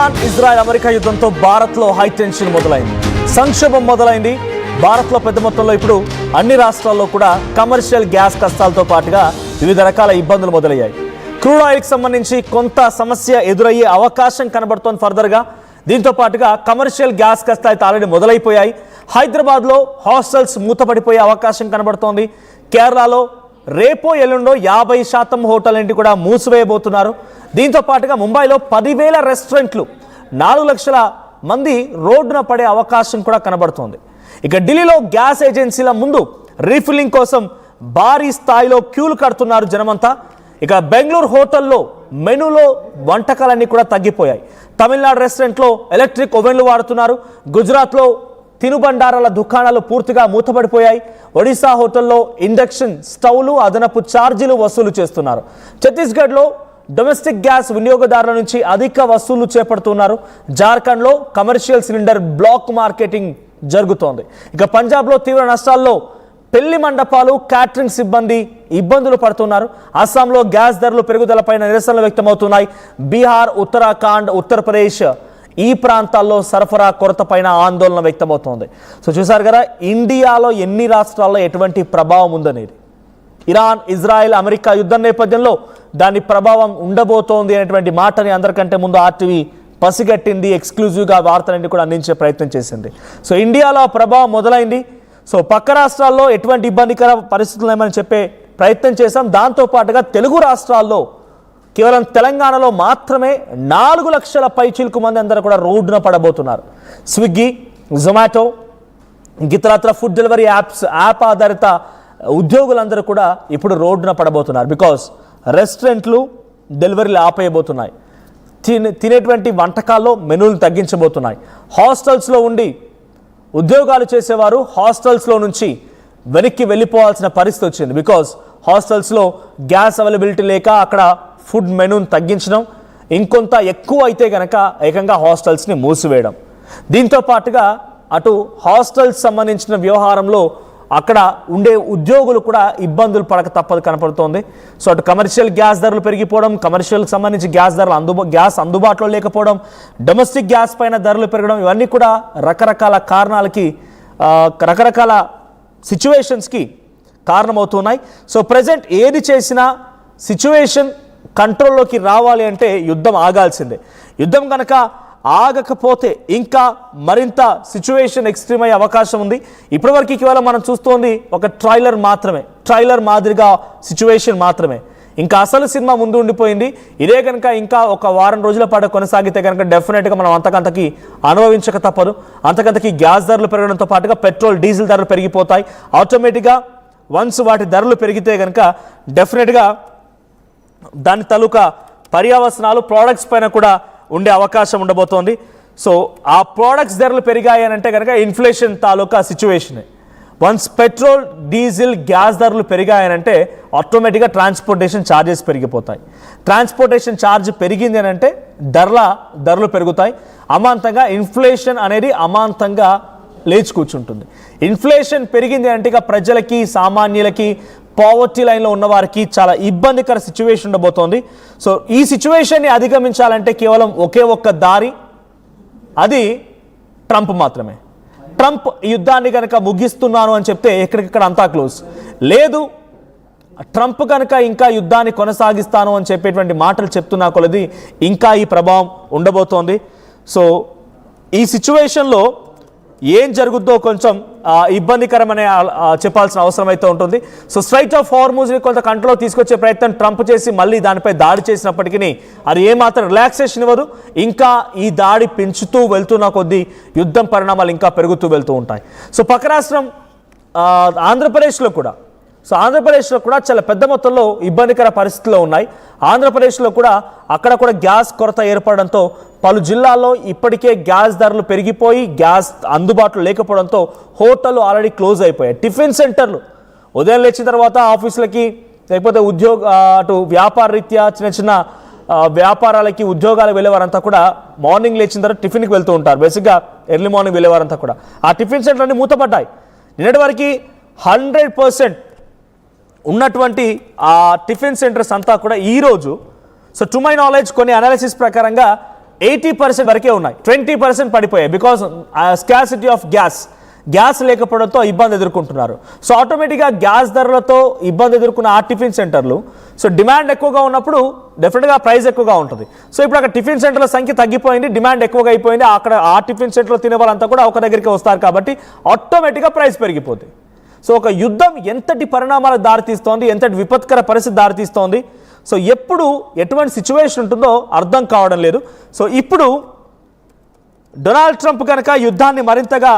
Iran Israel America యుద్ధంతో భారత్లో high tension మొదలైంది. సంక్షోభం మొదలైంది. భారత్లో పెద్ద మొత్తంలో ఇప్పుడు అన్ని రాష్ట్రాల్లో కూడా కమర్షియల్ గ్యాస్ కష్టాలతో పాటుగా వివిధ రకాల ఇబ్బందులు మొదలయ్యాయి. క్రూడ్ ఆయిల్కి సంబంధించి కొంత సమస్య ఎదురయ్యే అవకాశం కనబడుతోంది ఫర్దర్గా. దీంతో పాటుగా కమర్షియల్ గ్యాస్ కష్టాలు అయితే ఆల్రెడీ మొదలైపోయాయి. హైదరాబాద్లో హాస్టల్స్ మూతపడిపోయే అవకాశం కనబడుతోంది. కేరళలో రేపో ఎల్లుండో 50% హోటల్ కూడా మూసివేయబోతున్నారు. దీంతో పాటుగా ముంబైలో 10,000 రెస్టారెంట్లు 4 లక్షల మంది రోడ్డున పడే అవకాశం కూడా కనబడుతోంది. ఇక ఢిల్లీలో గ్యాస్ ఏజెన్సీల ముందు రీఫిల్లింగ్ కోసం భారీ స్థాయిలో క్యూలు కడుతున్నారు జనమంతా. ఇక బెంగళూరు హోటల్లో మెనూలో వంటకాలన్నీ కూడా తగ్గిపోయాయి. తమిళనాడు రెస్టారెంట్లో ఎలక్ట్రిక్ ఓవెన్లు వాడుతున్నారు. గుజరాత్లో తినుబండారాల దుకాణాలు పూర్తిగా మూతపడిపోయాయి. ఒడిశా హోటల్లో ఇండక్షన్ స్టవ్లు అదనపు ఛార్జీలు వసూలు చేస్తున్నారు. ఛత్తీస్గఢ్లో డొమెస్టిక్ గ్యాస్ వినియోగదారుల నుంచి అధిక వసూలు చేపడుతున్నారు. జార్ఖండ్లో కమర్షియల్ సిలిండర్ బ్లాక్ మార్కెటింగ్ జరుగుతోంది. ఇక పంజాబ్లో తీవ్ర నష్టాల్లో పెళ్లి మండపాలు క్యాటరింగ్ సిబ్బంది ఇబ్బందులు పడుతున్నారు. అస్సాంలో గ్యాస్ ధరలు పెరుగుదలపై నిరసనలు వ్యక్తమవుతున్నాయి. బీహార్, ఉత్తరాఖండ్, ఉత్తరప్రదేశ్ ఈ ప్రాంతాల్లో సరఫరా కొరత పైన ఆందోళన వ్యక్తమవుతోంది. సో చూసారు కదా, ఇండియాలో ఎన్ని రాష్ట్రాల్లో ఎటువంటి ప్రభావం ఉందనేది. ఇరాన్ ఇజ్రాయెల్ అమెరికా యుద్ధం నేపథ్యంలో దాని ప్రభావం ఉండబోతోంది అనేటువంటి మాటని అందరికంటే ముందు ఆర్టీవీ పసిగట్టింది. ఎక్స్క్లూజివ్గా వార్తలన్నీ కూడా అందించే ప్రయత్నం చేసింది. సో ఇండియాలో ప్రభావం మొదలైంది. సో పక్క రాష్ట్రాల్లో ఎటువంటి ఇబ్బందికర పరిస్థితులు ఏమని చెప్పే ప్రయత్నం చేశాం. దాంతోపాటుగా తెలుగు రాష్ట్రాల్లో కేవలం తెలంగాణలో మాత్రమే 4 లక్షల పైచిలకు మంది అందరూ కూడా రోడ్డున పడబోతున్నారు. స్విగ్గీ, జొమాటో, ఇతరత్ర ఫుడ్ డెలివరీ యాప్ ఆధారిత ఉద్యోగులందరూ కూడా ఇప్పుడు రోడ్డున పడబోతున్నారు. బికాస్ రెస్టారెంట్లు డెలివరీలు ఆపేయబోతున్నాయి. తినేటువంటి వంటకాల్లో మెనూలు తగ్గించబోతున్నాయి. హాస్టల్స్లో ఉండి ఉద్యోగాలు చేసేవారు హాస్టల్స్లో నుంచి వెనక్కి వెళ్ళిపోవాల్సిన పరిస్థితి వచ్చింది. బికాస్ హాస్టల్స్లో గ్యాస్ అవైలబిలిటీ లేక అక్కడ ఫుడ్ మెనూని తగ్గించడం, ఇంకొంత ఎక్కువ అయితే కనుక ఏకంగా హాస్టల్స్ని మూసివేయడం. దీంతో పాటుగా అటు హాస్టల్స్ సంబంధించిన వ్యవహారంలో అక్కడ ఉండే ఉద్యోగులు కూడా ఇబ్బందులు పడక తప్పదు కనపడుతోంది. సో అటు కమర్షియల్ గ్యాస్ ధరలు పెరిగిపోవడం, కమర్షియల్కి సంబంధించి గ్యాస్ ధరలు గ్యాస్ అందుబాటులో లేకపోవడం, డొమెస్టిక్ గ్యాస్ పైన ధరలు పెరగడం, ఇవన్నీ కూడా రకరకాల కారణాలకి రకరకాల సిచ్యువేషన్స్కి కారణమవుతున్నాయి. సో ప్రజెంట్ ఏది చేసినా సిచ్యువేషన్ కంట్రోల్లోకి రావాలి అంటే యుద్ధం ఆగాల్సిందే. యుద్ధం కనుక ఆగకపోతే ఇంకా మరింత సిచ్యువేషన్ ఎక్స్ట్రీమ్ అయ్యే అవకాశం ఉంది. ఇప్పటివరకు కేవలం మనం చూస్తోంది ఒక ట్రైలర్ మాదిరిగా సిచ్యువేషన్ మాత్రమే. ఇంకా అసలు సినిమా ముందు ఉండిపోయింది. ఇదే కనుక ఇంకా ఒక వారం రోజుల పాటు కొనసాగితే కనుక డెఫినెట్గా మనం అంతకంతకి అనుభవించక తప్పదు. అంతకంతకి గ్యాస్ ధరలు పెరగడంతో పాటుగా పెట్రోల్, డీజిల్ ధరలు పెరిగిపోతాయి. ఆటోమేటిక్గా వన్స్ వాటి ధరలు పెరిగితే కనుక డెఫినెట్గా దాని తాలూకా పర్యవసనాలు ప్రోడక్ట్స్ పైన కూడా ఉండే అవకాశం ఉండబోతోంది. సో ఆ ప్రోడక్ట్స్ ధరలు పెరిగాయనంటే కనుక ఇన్ఫ్లేషన్ తాలూకా situation. Once petrol, diesel, gas ధరలు పెరిగాయనంటే ఆటోమేటిక్గా ట్రాన్స్పోర్టేషన్ ఛార్జెస్ పెరిగిపోతాయి. ట్రాన్స్పోర్టేషన్ ఛార్జ్ పెరిగింది అని అంటే ధరలు పెరుగుతాయి. అమాంతంగా ఇన్ఫ్లేషన్ అనేది అమాంతంగా లేచి కూర్చుంటుంది. ఇన్ఫ్లేషన్ పెరిగింది అంటే ఇక ప్రజలకి, సామాన్యులకి, పావర్టీ లైన్లో ఉన్నవారికి చాలా ఇబ్బందికర సిచ్యువేషన్ ఉండబోతోంది. సో ఈ సిచ్యువేషన్ని అధిగమించాలంటే కేవలం ఒకే ఒక్క దారి, అది ట్రంప్ మాత్రమే. ట్రంప్ ఈ యుద్ధాన్ని కనుక ముగిస్తున్నాను అని చెప్తే ఎక్కడికక్కడ అంతా క్లోజ్. లేదు, ట్రంప్ కనుక ఇంకా యుద్ధాన్ని కొనసాగిస్తాను అని చెప్పేటువంటి మాటలు చెప్తున్నా కొలది ఇంకా ఈ ప్రభావం ఉండబోతోంది. సో ఈ సిచ్యువేషన్లో ఏం జరుగుద్దో కొంచెం ఇబ్బందికరమనే చెప్పాల్సిన అవసరం అయితే ఉంటుంది. సో స్ట్రైట్ ఆఫ్ హార్మూజ్ని కొంత కంట్రోల్ తీసుకొచ్చే ప్రయత్నం ట్రంప్ చేసి మళ్ళీ దానిపై దాడి చేసినప్పటికీ అది ఏమాత్రం రిలాక్సేషన్ ఇవ్వదు. ఇంకా ఈ దాడి పెంచుతూ వెళ్తున్న కొద్దీ యుద్ధం పరిణామాలు ఇంకా పెరుగుతూ వెళ్తూ ఉంటాయి. సో పక్క రాష్ట్రం ఆంధ్రప్రదేశ్లో కూడా చాలా పెద్ద మొత్తంలో ఇబ్బందికర పరిస్థితుల్లో ఉన్నాయి. ఆంధ్రప్రదేశ్లో కూడా అక్కడ కూడా గ్యాస్ కొరత ఏర్పడడంతో పలు జిల్లాల్లో ఇప్పటికే గ్యాస్ ధరలు పెరిగిపోయి గ్యాస్ అందుబాటులో లేకపోవడంతో హోటళ్ళు ఆల్రెడీ క్లోజ్ అయిపోయాయి. టిఫిన్ సెంటర్లు ఉదయం లేచిన తర్వాత ఆఫీసులకి లేకపోతే అటు వ్యాపార రీత్యా చిన్న వ్యాపారాలకి ఉద్యోగాలు వెళ్ళేవారంతా కూడా మార్నింగ్ లేచిన తర్వాత టిఫిన్కి వెళ్తూ ఉంటారు. బేసిక్గా ఎర్లీ మార్నింగ్ వెళ్ళేవారంతా కూడా ఆ టిఫిన్ సెంటర్లన్నీ మూతపడ్డాయి. నిన్నటి వరకు 100% ఉన్నటువంటి ఆ టిఫిన్ సెంటర్స్ అంతా కూడా ఈరోజు సో టు మై నాలెడ్జ్ కొన్ని అనాలిసిస్ ప్రకారంగా 80% వరకే ఉన్నాయి, 20% పడిపోయాయి. బికాస్ స్కార్సిటీ ఆఫ్ గ్యాస్ లేకపోవడంతో ఇబ్బంది ఎదుర్కొంటున్నారు. సో ఆటోమేటిక్గా గ్యాస్ ధరలతో ఇబ్బంది ఎదుర్కొన్న ఆ టిఫిన్ సెంటర్లు, సో డిమాండ్ ఎక్కువగా ఉన్నప్పుడు డెఫినెట్గా ప్రైస్ ఎక్కువగా ఉంటుంది. సో ఇప్పుడు అక్కడ టిఫిన్ సెంటర్ల సంఖ్య తగ్గిపోయింది, డిమాండ్ ఎక్కువగా అయిపోయింది. అక్కడ ఆ టిఫిన్ సెంటర్లో తినే వాళ్ళంతా కూడా ఒక దగ్గరికి వస్తారు కాబట్టి ఆటోమేటిక్గా ప్రైస్ పెరిగిపోతుంది. సో ఒక యుద్ధం ఎంతటి పరిణామాలకు దారితీస్తోంది, ఎంతటి విపత్కర పరిస్థితి దారితీస్తోంది, సో ఎప్పుడు ఎటువంటి సిచ్యువేషన్ ఉంటుందో అర్థం కావడం లేదు. సో ఇప్పుడు డొనాల్డ్ ట్రంప్ కనుక యుద్ధాన్ని మరింతగా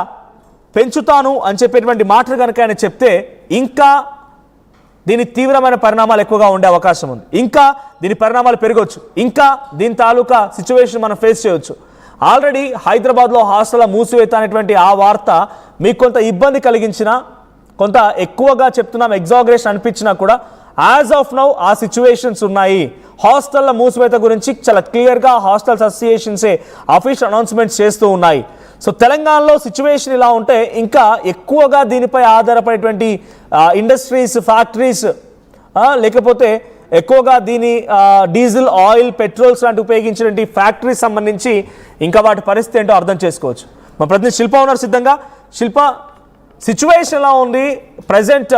పెంచుతాను అని చెప్పేటువంటి మాటలు కనుక ఆయన చెప్తే ఇంకా దీని తీవ్రమైన పరిణామాలు ఎక్కువగా ఉండే అవకాశం ఉంది. ఇంకా దీని పరిణామాలు పెరగవచ్చు, ఇంకా దీని తాలూకా సిచ్యువేషన్ మనం ఫేస్ చేయవచ్చు. ఆల్రెడీ హైదరాబాద్లో హాస్టల్ మూసివేత అనేటువంటి ఆ వార్త మీకు కొంత ఇబ్బంది కలిగించినా, కొంత ఎక్కువగా చెప్తున్నాం ఎగ్జాగరేషన్ అనిపించినా కూడా యాజ్ ఆఫ్ నౌ ఆ సిచ్యువేషన్స్ ఉన్నాయి. హాస్టల్ల మూసివేత గురించి చాలా క్లియర్గా హాస్టల్స్ అసోసియేషన్సే అఫీషియల్ అనౌన్స్మెంట్స్ చేస్తూ ఉన్నాయి. సో తెలంగాణలో సిచ్యువేషన్ ఇలా ఉంటే ఇంకా ఎక్కువగా దీనిపై ఆధారపడేటువంటి ఇండస్ట్రీస్, ఫ్యాక్టరీస్, లేకపోతే ఎక్కువగా దీని డీజిల్, ఆయిల్, పెట్రోల్స్ లాంటి ఉపయోగించినటువంటి ఫ్యాక్టరీస్ సంబంధించి ఇంకా వాటి పరిస్థితి ఏంటో అర్థం చేసుకోవచ్చు. మా ప్రతినిధి శిల్ప ఉన్నారు సిద్ధంగా. శిల్ప, సిచ్యువేషన్ ఎలా ఉంది ప్రజెంట్?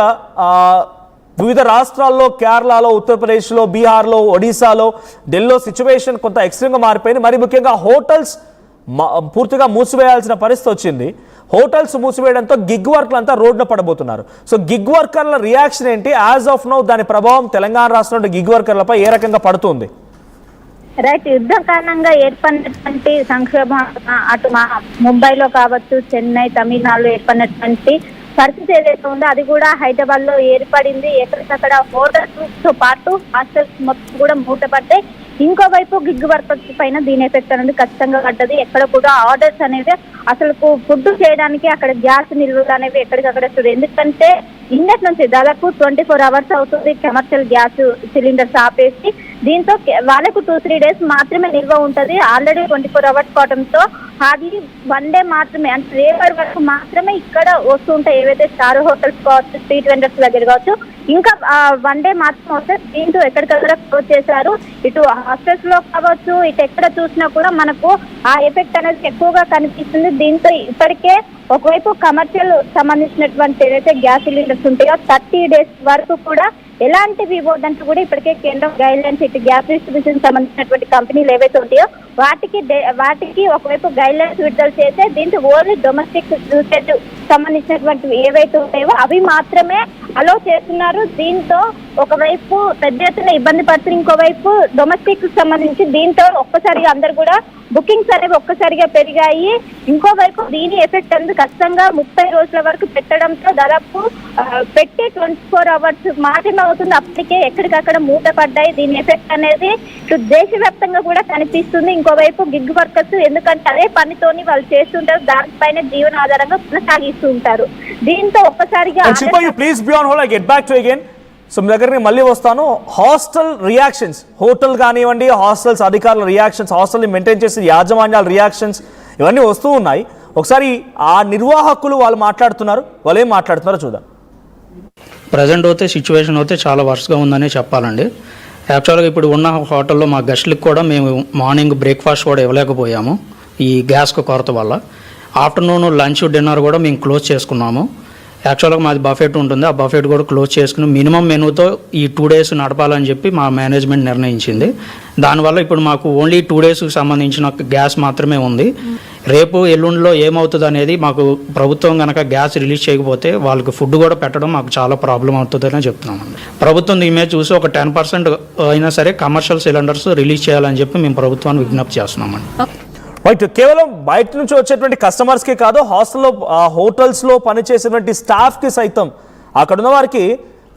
వివిధ రాష్ట్రాల్లో, కేరళలో, ఉత్తరప్రదేశ్లో, బీహార్లో, ఒడిశాలో, ఢిల్లీలో సిచ్యువేషన్ కొంత ఎక్స్ట్రీమ్గా మారిపోయింది. మరి ముఖ్యంగా హోటల్స్ పూర్తిగా మూసివేయాల్సిన పరిస్థితి వచ్చింది. హోటల్స్ మూసివేయడంతో గిగ్ వర్కర్లు అంతా రోడ్డున పడబోతున్నారు. సో గిగ్ వర్కర్ల రియాక్షన్ ఏంటి? యాజ్ ఆఫ్ నౌ దాని ప్రభావం తెలంగాణ రాష్ట్రంలో గిగ్ వర్కర్లపై ఏ రకంగా పడుతుంది? రైట్, యుద్ధం కారణంగా ఏర్పడినటువంటి సంక్షోభం అటు ముంబైలో కావచ్చు, చెన్నై, తమిళనాడులో ఏర్పడినటువంటి పరిస్థితి ఏదైతే ఉందో అది కూడా హైదరాబాద్ లో ఏర్పడింది. ఎక్కడికక్కడ హోటల్స్ తో పాటు హాస్టల్స్ మొత్తం కూడా మూతపడ్డాయి. ఇంకోవైపు గిగ్ వర్కర్స్ పైన దీని ఎఫెక్ట్ అనేది ఖచ్చితంగా పడ్డది. ఎక్కడ కూడా ఆర్డర్స్ అనేవి అసలు ఫుడ్ చేయడానికి అక్కడ గ్యాస్ నిల్వలు అనేవి ఎక్కడికక్కడ వస్తుంది. ఎందుకంటే ఇండెక్స్ నుంచి దాదాపు 24 hours అవుతుంది కమర్షియల్ గ్యాస్ సిలిండర్స్ ఆపేసి. దీంతో వాళ్ళకు 2-3 days మాత్రమే నిల్వ ఉంటుంది. ఆల్రెడీ 24 hours కావడంతో హార్డ్లీ 1 day మాత్రమే, అంటే రేపటి వరకు మాత్రమే ఇక్కడ వస్తుంటాయి. ఏవైతే స్టార్ హోటల్స్ కావచ్చు, స్ట్రీట్ వెండర్స్ దగ్గర కావచ్చు, ఇంకా 1 day మాత్రం వస్తే దీంతో ఎక్కడికక్కడ క్లోజ్ చేశారు. ఇటు హాస్టల్స్ లో కావచ్చు, ఇటు ఎక్కడ చూసినా కూడా మనకు ఆ ఎఫెక్ట్ అనేది ఎక్కువగా కనిపిస్తుంది. దీంతో ఇప్పటికే ఒకవైపు కమర్షియల్ సంబంధించినటువంటి ఏదైతే గ్యాస్ సిలిండర్స్ ఉంటాయో 30 days వరకు కూడా ఎలాంటివి ఇవ్వద్దంటూ కూడా ఇప్పటికే కేంద్రం గైడ్ లైన్స్, ఇటు గ్యాస్ డిస్ట్రిబ్యూషన్ సంబంధించినటువంటి కంపెనీలు ఏవైతే ఉంటాయో వాటికి ఒకవైపు గైడ్ లైన్స్ విడుదల చేస్తే దీంతో ఓన్లీ డొమెస్టిక్ యూసేజ్ సంబంధించినటువంటి ఏవైతే ఉంటాయో అవి మాత్రమే అలో చేస్తున్నారు. దీంతో ఒకవైపు పెద్ద ఎత్తున ఇబ్బంది పడుతుంది, ఇంకోవైపు డొమెస్టిక్ సంబంధించి దీంతో ఒక్కసారిగా అందరు కూడా బుకింగ్స్ అనేవి ఒక్కసారిగా పెరిగాయి. ఇంకోవైపు దీని ఎఫెక్ట్ అనేది ఖచ్చితంగా 30 రోజుల వరకు పెట్టడంతో దాదాపు పెట్టి 24 hours మాత్రమే అవుతుంది. అప్పటికే ఎక్కడికక్కడ మూత పడ్డాయి. దీని ఎఫెక్ట్ అనేది ఇటు దేశవ్యాప్తంగా కూడా కనిపిస్తుంది. ఇంకోవైపు గిగ్ వర్కర్స్ ఎందుకంటే అదే పనితోని వాళ్ళు చేస్తుంటారు, దానిపైన జీవనాధారంగా కొనసాగిస్తూ ఉంటారు. దీంతో ఒక్కసారిగా సో మీ దగ్గరికి మళ్ళీ వస్తాను. హాస్టల్ రియాక్షన్స్, హోటల్ కానివ్వండి, హాస్టల్స్ అధికారుల రియాక్షన్స్, హాస్టల్ని మెయింటైన్ చేసే యాజమాన్యాల రియాక్షన్స్ ఇవన్నీ వస్తూ ఉన్నాయి. ఒకసారి ఆ నిర్వాహకులు వాళ్ళు మాట్లాడుతున్నారు, వాళ్ళు ఏం మాట్లాడుతున్నారో చూద్దాం. ప్రజెంట్ అయితే సిచ్యువేషన్ అయితే చాలా వర్స్గా ఉందనే చెప్పాలండి. యాక్చువల్గా ఇప్పుడు ఉన్న హోటల్లో మా గెస్ట్లకు కూడా మేము మార్నింగ్ బ్రేక్ఫాస్ట్ కూడా ఇవ్వలేకపోయాము ఈ గ్యాస్కు కొరత వల్ల. ఆఫ్టర్నూన్ లంచ్, డిన్నర్ కూడా మేము క్లోజ్ చేసుకున్నాము. యాక్చువల్గా మాది బఫెట్ ఉంటుంది, ఆ బఫెట్ కూడా క్లోజ్ చేసుకుని మినిమం మెనూతో ఈ 2 days నడపాలని చెప్పి మా మేనేజ్మెంట్ నిర్ణయించింది. దానివల్ల ఇప్పుడు మాకు ఓన్లీ 2 daysకి సంబంధించిన గ్యాస్ మాత్రమే ఉంది. రేపు ఎల్లుండిలో ఏమవుతుంది అనేది మాకు ప్రభుత్వం కనుక గ్యాస్ రిలీజ్ చేయకపోతే వాళ్ళకి ఫుడ్ కూడా పెట్టడం మాకు చాలా ప్రాబ్లం అవుతుందని చెప్తున్నామండి. ప్రభుత్వం దీని మీద చూసి ఒక 10% అయినా సరే కమర్షియల్ సిలిండర్స్ రిలీజ్ చేయాలని చెప్పి మేము ప్రభుత్వాన్ని విజ్ఞప్తి చేస్తున్నామండి. రైట్, కేవలం బయట నుంచి వచ్చేటువంటి కస్టమర్స్కి కాదు, హాస్టల్లో, హోటల్స్లో పనిచేసేటువంటి స్టాఫ్కి సైతం అక్కడ ఉన్న వారికి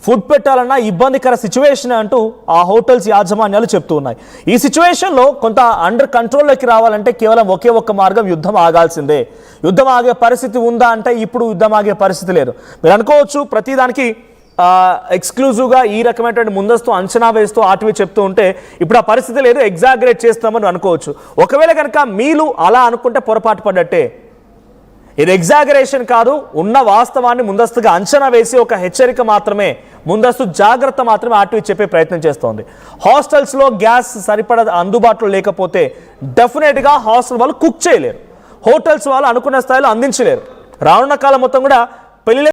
ఫుడ్ పెట్టాలన్నా ఇబ్బందికర సిచ్యువేషన్ అంటూ ఆ హోటల్స్ యాజమాన్యాలు చెప్తూ ఉన్నాయి. ఈ సిచ్యువేషన్లో కొంత అండర్ కంట్రోల్లోకి రావాలంటే కేవలం ఒకే ఒక్క మార్గం, యుద్ధం ఆగాల్సిందే. యుద్ధం ఆగే పరిస్థితి ఉందా అంటే ఇప్పుడు యుద్ధం ఆగే పరిస్థితి లేదు. మీరు అనుకోవచ్చు ప్రతిదానికి ఎక్స్క్లూజివ్గా ఈ రకమైనటువంటి ముందస్తు అంచనా వేస్తూ ఆటివి చెప్తూ ఉంటే ఇప్పుడు ఆ పరిస్థితి లేదు, ఎగ్జాగరేట్ చేస్తామని అనుకోవచ్చు. ఒకవేళ కనుక మీరు అలా అనుకుంటే పొరపాటు పడ్డట్టే. ఇది ఎగ్జాగరేషన్ కాదు, ఉన్న వాస్తవాన్ని ముందస్తుగా అంచనా వేసి ఒక హెచ్చరిక మాత్రమే, ముందస్తు జాగ్రత్త మాత్రమే ఆర్టీవీ చెప్పే ప్రయత్నం చేస్తోంది. హాస్టల్స్లో గ్యాస్ సరిపడ అందుబాటులో లేకపోతే డెఫినెట్గా హాస్టల్ వాళ్ళు కుక్ చేయలేరు, హోటల్స్ వాళ్ళు అనుకున్న స్థాయిలో అందించలేరు. రానున్న కాలం మొత్తం కూడా పెళ్లి